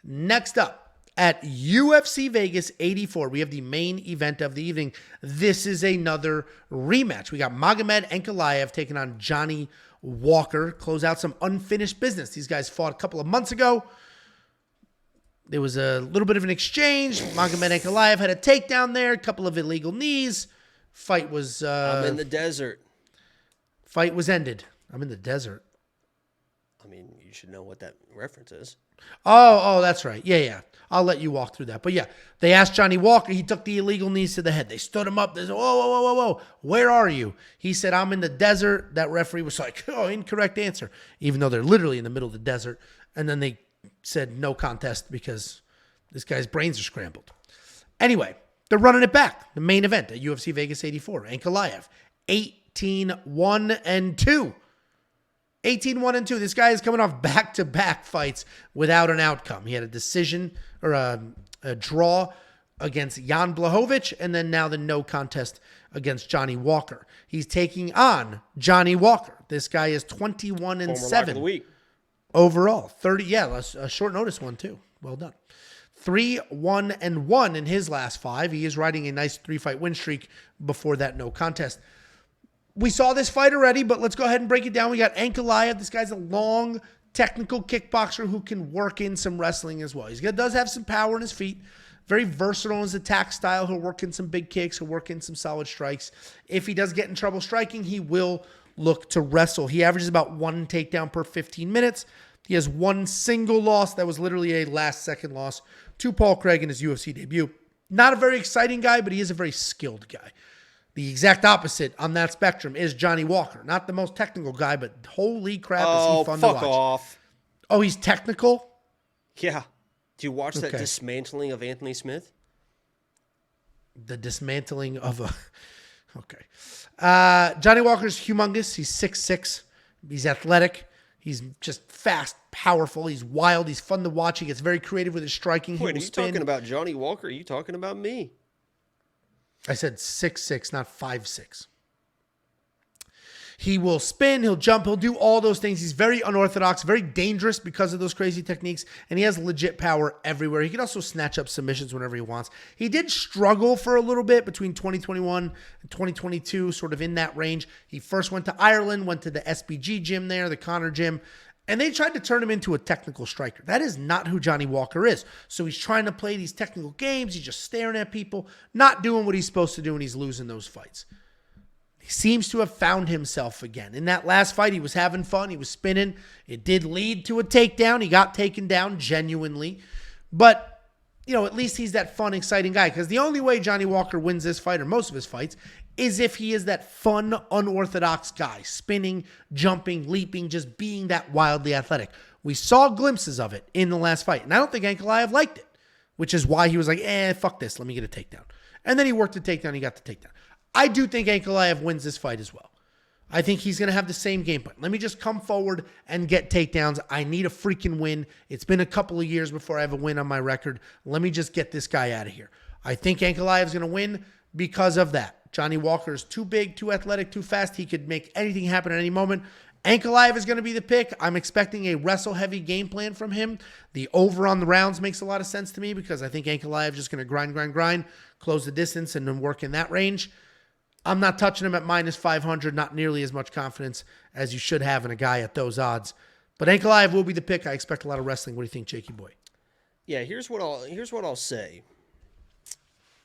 Next up, at UFC Vegas 84, we have the main event of the evening. This is another rematch. We got Magomed Ankalaev taking on Johnny Walker. Close out some unfinished business. These guys fought a couple of months ago. There was a little bit of an exchange. Magomed Ankalaev had a takedown there, a couple of illegal knees. Fight was... I'm in the desert. Fight was ended. I'm in the desert. I mean, you should know what that reference is. Oh, that's right. Yeah. I'll let you walk through that. But yeah, they asked Johnny Walker. He took the illegal knees to the head. They stood him up. They said, whoa. Where are you? He said, I'm in the desert. That referee was like, oh, incorrect answer. Even though they're literally in the middle of the desert. And then they said no contest because this guy's brains are scrambled. Anyway, they're running it back. The main event at UFC Vegas 84. Ankalaev, 18-1-2. 18-1-2. This guy is coming off back-to-back fights without an outcome. He had a decision or a draw against Jan Blachowicz, and then now the no contest against Johnny Walker. He's taking on Johnny Walker. This guy is 21-7 overall. 30, a short notice one too. Well done. 3-1-1 in his last 5. He is riding a nice 3-fight win streak before that no contest. We saw this fight already, but let's go ahead and break it down. We got Ankalaev. This guy's a long, technical kickboxer who can work in some wrestling as well. He does have some power in his feet. Very versatile in his attack style. He'll work in some big kicks. He'll work in some solid strikes. If he does get in trouble striking, he will look to wrestle. He averages about 1 takedown per 15 minutes. He has 1 single loss. That was literally a last-second loss to Paul Craig in his UFC debut. Not a very exciting guy, but he is a very skilled guy. The exact opposite on that spectrum is Johnny Walker. Not the most technical guy, but holy crap, is he fun to watch. Fuck off. Oh, he's technical? Yeah. Do you watch that dismantling of Anthony Smith? The dismantling of a... Okay. Johnny Walker's humongous. He's 6'6". He's athletic. He's just fast, powerful. He's wild. He's fun to watch. He gets very creative with his striking. Wait, are you talking about Johnny Walker? Or are you talking about me? I said 6'6", not 5'6". He will spin, he'll jump, he'll do all those things. He's very unorthodox, very dangerous because of those crazy techniques, and he has legit power everywhere. He can also snatch up submissions whenever he wants. He did struggle for a little bit between 2021 and 2022, sort of in that range. He first went to Ireland, went to the SBG gym there, the Connor gym, and they tried to turn him into a technical striker. That is not who Johnny Walker is. So he's trying to play these technical games. He's just staring at people, not doing what he's supposed to do, and he's losing those fights. He seems to have found himself again. In that last fight, he was having fun. He was spinning. It did lead to a takedown. He got taken down genuinely. But, at least he's that fun, exciting guy. Because the only way Johnny Walker wins this fight, or most of his fights, is if he is that fun, unorthodox guy. Spinning, jumping, leaping, just being that wildly athletic. We saw glimpses of it in the last fight. And I don't think Ankalaev liked it. Which is why he was like, fuck this. Let me get a takedown. And then he worked the takedown. He got the takedown. I do think Ankalaev wins this fight as well. I think he's going to have the same game plan. Let me just come forward and get takedowns. I need a freaking win. It's been a couple of years before I have a win on my record. Let me just get this guy out of here. I think Ankalaev is going to win because of that. Johnny Walker is too big, too athletic, too fast. He could make anything happen at any moment. Ankalaev is going to be the pick. I'm expecting a wrestle-heavy game plan from him. The over on the rounds makes a lot of sense to me because I think Ankalaev is just going to grind, close the distance, and then work in that range. I'm not touching him at minus 500, not nearly as much confidence as you should have in a guy at those odds. But Ankalaev will be the pick. I expect a lot of wrestling. What do you think, Jakey boy? Yeah, here's what I'll say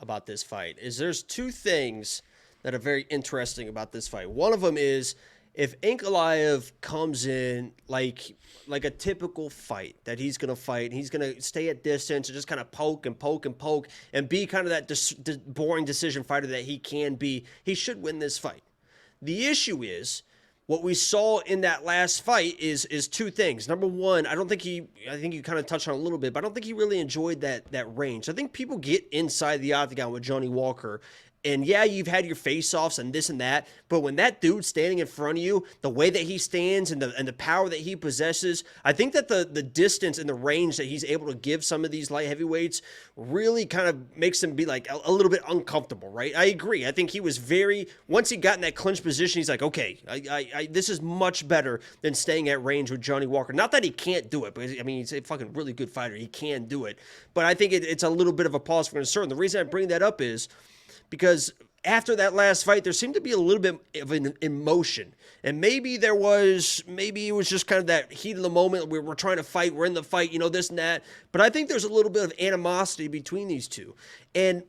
about this fight. Is there's 2 things that are very interesting about this fight. One of them is if Ankalaev comes in like a typical fight that he's going to fight, and he's going to stay at distance and just kind of poke and be kind of that boring decision fighter that he can be, he should win this fight. The issue is what we saw in that last fight is 2 things. Number one, I think you kind of touched on it a little bit, but I don't think he really enjoyed that range. I think people get inside the octagon with Johnny Walker And yeah, you've had your face-offs and this and that, but when that dude's standing in front of you, the way that he stands and the power that he possesses, I think that the distance and the range that he's able to give some of these light heavyweights really kind of makes them be like a little bit uncomfortable, right? I agree. I think he was once he got in that clinch position, he's like, okay, this is much better than staying at range with Johnny Walker. Not that he can't do it, because I mean, he's a fucking really good fighter. He can do it, but I think it's a little bit of a pause for concern. The reason I bring that up is because after that last fight, there seemed to be a little bit of an emotion. And maybe it was just kind of that heat of the moment where we're trying to fight, we're in the fight, this and that. But I think there's a little bit of animosity between these two. And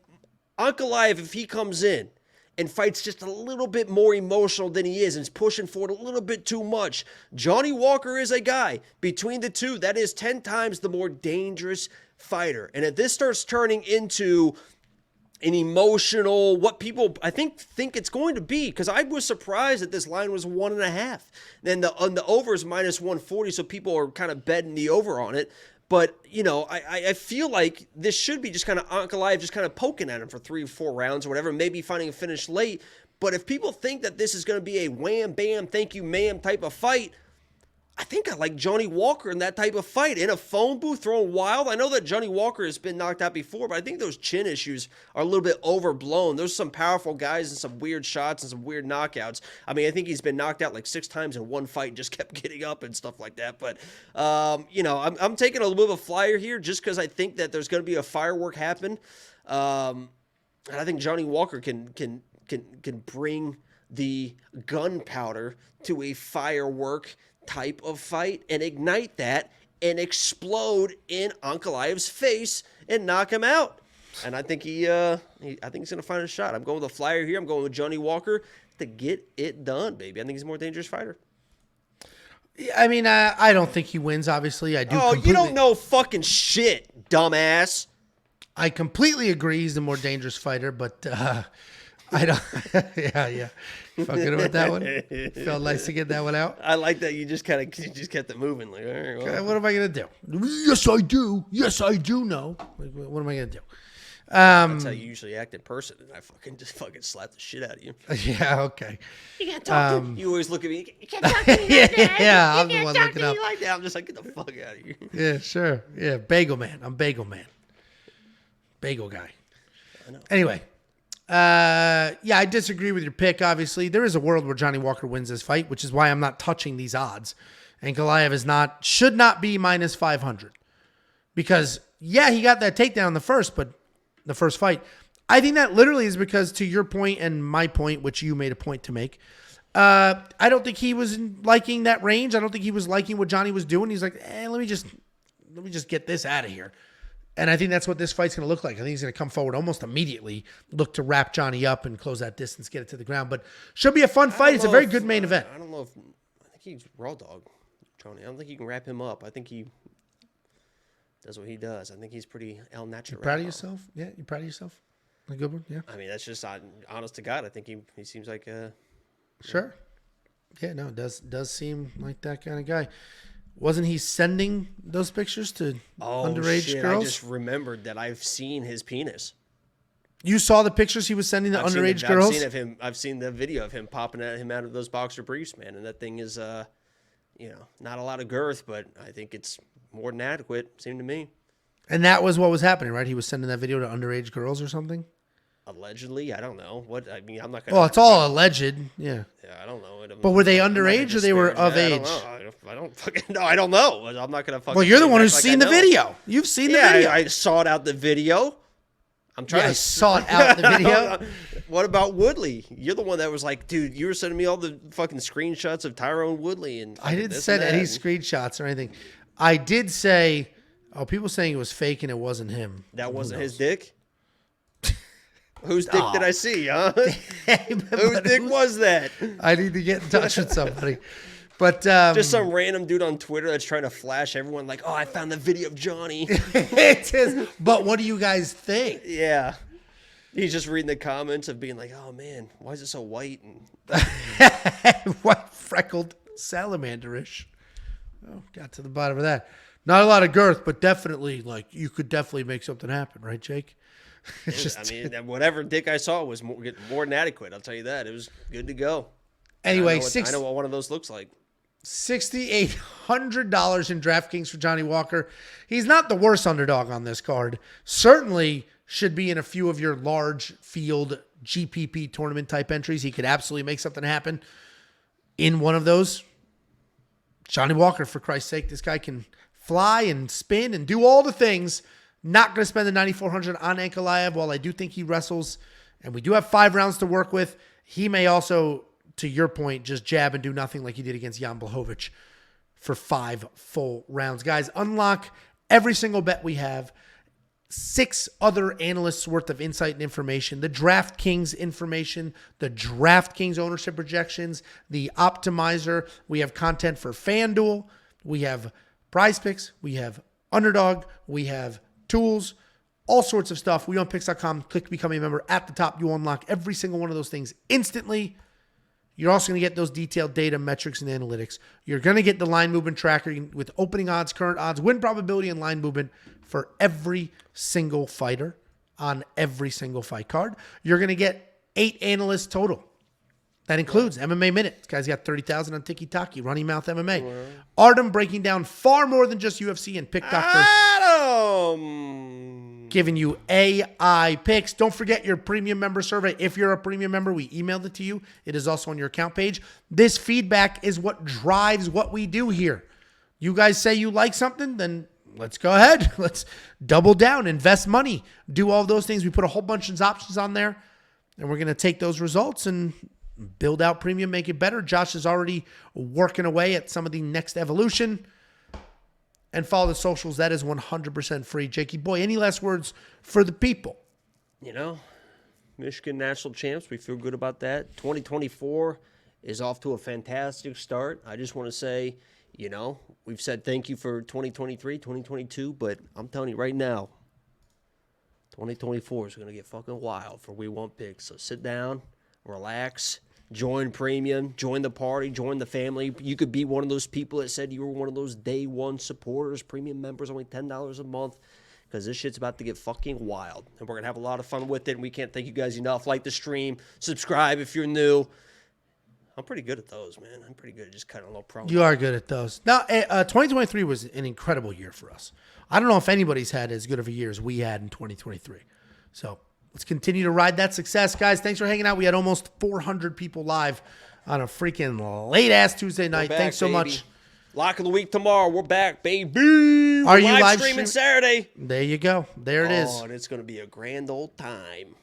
Ankalaev, if he comes in and fights just a little bit more emotional than he is and is pushing for it a little bit too much, Johnny Walker is a guy between the two that is 10 times the more dangerous fighter. And if this starts turning into an emotional, what people I think it's going to be, because I was surprised that this line was 1.5. Then the over is -140, so people are kind of betting the over on it. But I feel like this should be just kind of Ankalaev just kind of poking at him for 3 or 4 rounds or whatever, maybe finding a finish late. But if people think that this is going to be a wham bam thank you ma'am type of fight, I think I like Johnny Walker in that type of fight. In a phone booth, throwing wild. I know that Johnny Walker has been knocked out before, but I think those chin issues are a little bit overblown. There's some powerful guys and some weird shots and some weird knockouts. I mean, I think he's been knocked out like 6 times in one fight and just kept getting up and stuff like that. But, I'm taking a little bit of a flyer here just because I think that there's going to be a firework happen. And I think Johnny Walker can bring the gunpowder to a firework type of fight and ignite that and explode in Ankalaev's face and knock him out. And I think he's going to find a shot. I'm going with a flyer here. I'm going with Johnny Walker to get it done, baby. I think he's a more dangerous fighter. I mean, I don't think he wins, obviously. I do. Oh, you don't know fucking shit, dumbass. I completely agree he's the more dangerous fighter, but I don't. Yeah. You fucking with that one? Felt nice to get that one out. I like that you just kept it moving. Like, all right, well. What am I gonna do? Yes, I do. Yes, I do know. Like, what am I gonna do? That's how you usually act in person, and I just slap the shit out of you. Yeah, okay. You can't talk to me. You always look at me. You can't talk to me like that. Yeah, you I'm the can't one talk looking to up. me like that. I'm just like, get the fuck out of here. Yeah, sure. Yeah, Bagel Man. I'm Bagel Man. Bagel guy. I know. Anyway. I disagree with your pick, obviously. There is a world where Johnny Walker wins this fight, which is why I'm not touching these odds. Ankalaev should not be -500. Because, yeah, he got that takedown in the first fight. I think that literally is because, to your point and my point, which you made a point to make, I don't think he was liking that range. I don't think he was liking what Johnny was doing. He's like, let me just get this out of here. And I think that's what this fight's going to look like. I think he's going to come forward almost immediately, look to wrap Johnny up and close that distance, get it to the ground. But should be a fun fight. It's a very good main event. I don't know I think he's raw dog, Johnny. I don't think you can wrap him up. I think he does what he does. I think he's pretty El Natural. Proud of yourself? Yeah, you proud of yourself? A good one? Yeah. I mean, that's just honest to God. I think he seems like Sure. Yeah, no, it does seem like that kind of guy. Wasn't he sending those pictures to underage girls? I just remembered that I've seen his penis. You saw the pictures he was sending to underage girls? I've seen the video of him popping at him out of those boxer briefs, man. And that thing is, not a lot of girth, but I think it's more than adequate, seemed to me. And that was what was happening, right? He was sending that video to underage girls or something? Allegedly, I don't know. I'm not gonna. Well, it's all alleged, yeah. Yeah, I don't know. But were they underage or they were of age? I don't fucking know. I don't know. I'm not gonna fucking. Well, you're the one who's seen the video. You've seen the video. I sought out the video. I'm trying to sought out the video. What about Woodley? You're the one that was like, dude, you were sending me all the fucking screenshots of Tyrone Woodley, and I didn't send any screenshots or anything. I did say, people saying it was fake and it wasn't him. That wasn't his dick. Whose dick did I see, huh? Whose dick was that? I need to get in touch with somebody. But just some random dude on Twitter that's trying to flash everyone like, I found the video of Johnny. It is. But what do you guys think? Yeah. He's just reading the comments of being like, oh, man, why is it so white? And white, freckled, salamanderish. Oh, got to the bottom of that. Not a lot of girth, but definitely, you could definitely make something happen, right, Jake? Whatever dick I saw was more than adequate. I'll tell you that. It was good to go. Anyway, I know what one of those looks like. $6,800 in DraftKings for Johnny Walker. He's not the worst underdog on this card. Certainly should be in a few of your large field GPP tournament type entries. He could absolutely make something happen in one of those. Johnny Walker, for Christ's sake, this guy can fly and spin and do all the things. Not going to spend the $9,400 on Ankalaev. While I do think he wrestles, and we do have 5 rounds to work with, he may also, to your point, just jab and do nothing like he did against Jan Blachowicz for 5 full rounds. Guys, unlock every single bet we have. 6 other analysts worth of insight and information. The DraftKings information, the DraftKings ownership projections, the optimizer. We have content for FanDuel. We have Prize Picks. We have Underdog. We have tools, all sorts of stuff. WeOwnPicks.com. Click Become a Member at the top. You unlock every single one of those things instantly. You're also going to get those detailed data, metrics, and analytics. You're going to get the line movement tracker with opening odds, current odds, win probability, and line movement for every single fighter on every single fight card. You're going to get 8 analysts total. That includes MMA Minute. This guy's got 30,000 on Tiki Taki, Running Mouth MMA. Wow. Artem breaking down far more than just UFC, and Pick Doctor giving you AI picks. Don't forget your premium member survey. If you're a premium member, we emailed it to you. It is also on your account page. This feedback is what drives what we do here. You guys say you like something, then let's go ahead. Let's double down, invest money, do all those things. We put a whole bunch of options on there, and we're going to take those results and build out premium, make it better. Josh is already working away at some of the next evolution. And follow the socials. That is 100% free. Jakey boy, any last words for the people? Michigan national champs. We feel good about that. 2024 is off to a fantastic start. I just want to say, we've said thank you for 2023, 2022, but I'm telling you right now, 2024 is going to get fucking wild for We Want Picks. So sit down, relax, join premium, join the party, join the family. You could be one of those people that said you were one of those day one supporters, premium members, only $10 a month, because this shit's about to get fucking wild. And we're going to have a lot of fun with it, and we can't thank you guys enough. Like the stream, subscribe if you're new. I'm pretty good at those, man. I'm pretty good at just cutting a little promo. You are good at those. Now, 2023 was an incredible year for us. I don't know if anybody's had as good of a year as we had in 2023. So let's continue to ride that success, guys. Thanks for hanging out. We had almost 400 people live on a freaking late-ass Tuesday night. Thanks so much. Lock of the week tomorrow. We're back, baby. Are you live streaming Saturday? There you go. There it is. Oh, and it's going to be a grand old time.